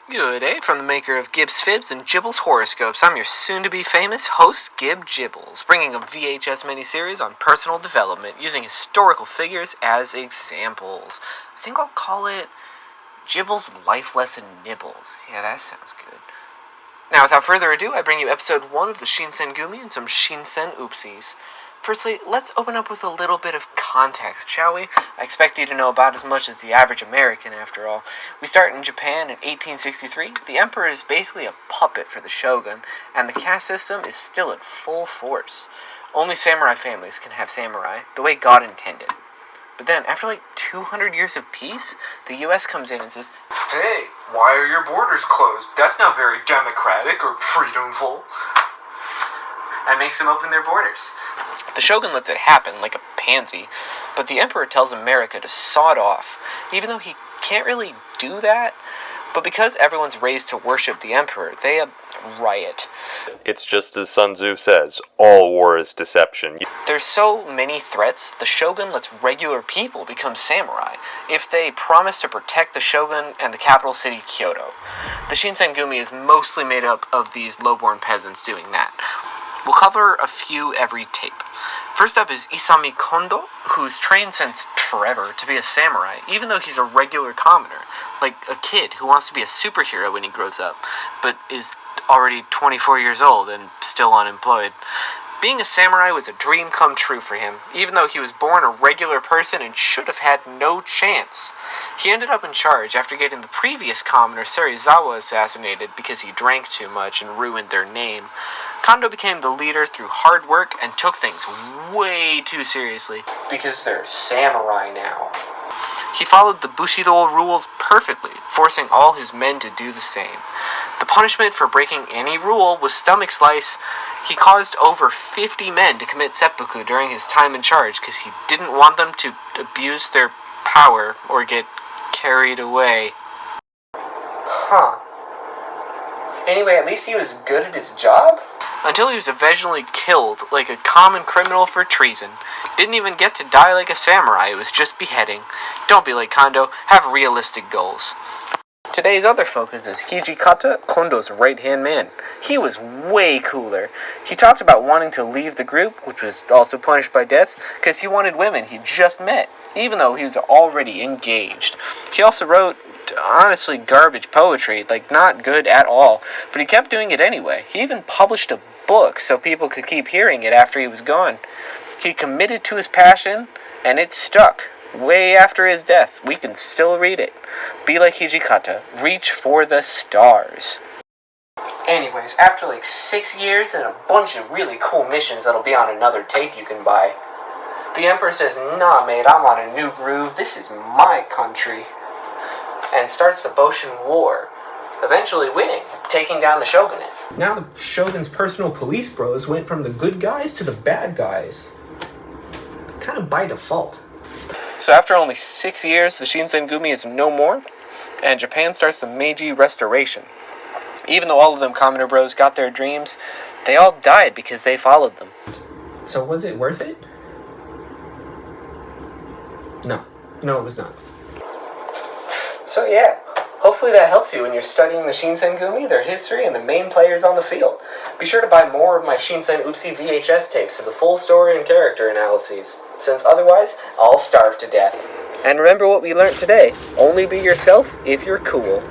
Good day from the maker of Gibbs Fibs and Jibbles Horoscopes. I'm your soon-to-be famous host, Gib Jibbles, bringing a VHS miniseries on personal development using historical figures as examples. I think I'll call it Jibbles Life Lesson Nibbles. Yeah, that sounds good. Now, without further ado, I bring you episode 1 of the Shinsengumi and some Shinsen Oopsies. Firstly, let's open up with a little bit of context, shall we? I expect you to know about as much as the average American, after all. We start in Japan in 1863. The emperor is basically a puppet for the shogun, and the caste system is still in full force. Only samurai families can have samurai, the way God intended. But then, after like 200 years of peace, the US comes in and says, "Hey, why are your borders closed? That's not very democratic or freedomful." And makes them open their borders. The shogun lets it happen like a pansy, but the emperor tells America to sod off, even though he can't really do that. But because everyone's raised to worship the emperor, they riot. It's just as Sun Tzu says, all war is deception. There's so many threats, the shogun lets regular people become samurai if they promise to protect the shogun and the capital city, Kyoto. The Shinsengumi is mostly made up of these lowborn peasants doing that. We'll cover a few every tape. First up is Isami Kondo, who's trained since forever to be a samurai, even though he's a regular commoner, like a kid who wants to be a superhero when he grows up, but is already 24 years old and still unemployed. Being a samurai was a dream come true for him, even though he was born a regular person and should have had no chance. He ended up in charge after getting the previous commoner Serizawa assassinated because he drank too much and ruined their name. Kondo became the leader through hard work and took things way too seriously, because they're samurai now. He followed the Bushido rules perfectly, forcing all his men to do the same. The punishment for breaking any rule was stomach slice. He caused over 50 men to commit seppuku during his time in charge because he didn't want them to abuse their power or get carried away. Anyway, at least he was good at his job? Until he was eventually killed like a common criminal for treason. Didn't even get to die like a samurai, it was just beheading. Don't be like Kondo, have realistic goals. Today's other focus is Hijikata, Kondo's right-hand man. He was way cooler. He talked about wanting to leave the group, which was also punished by death, because he wanted women he just met, even though he was already engaged. He also wrote, honestly, garbage poetry, like not good at all, but he kept doing it anyway. He even published a book so people could keep hearing it after he was gone. He committed to his passion, and it stuck. Way after his death, we can still read it. Be like Hijikata, reach for the stars. Anyways, after like 6 years and a bunch of really cool missions that'll be on another tape you can buy, the emperor says, "Nah mate, I'm on a new groove, this is my country," and starts the Boshin War, eventually winning, taking down the shogunate. Now the shogun's personal police bros went from the good guys to the bad guys. Kind of by default. So after only 6 years, the Shinsengumi is no more, and Japan starts the Meiji Restoration. Even though all of them commoner bros got their dreams, they all died because they followed them. So was it worth it? No, it was not. So yeah, hopefully that helps you when you're studying the Shinsengumi, their history, and the main players on the field. Be sure to buy more of my Shinsen Oopsie VHS tapes of the full story and character analyses, since otherwise, I'll starve to death. And remember what we learned today. Only be yourself if you're cool.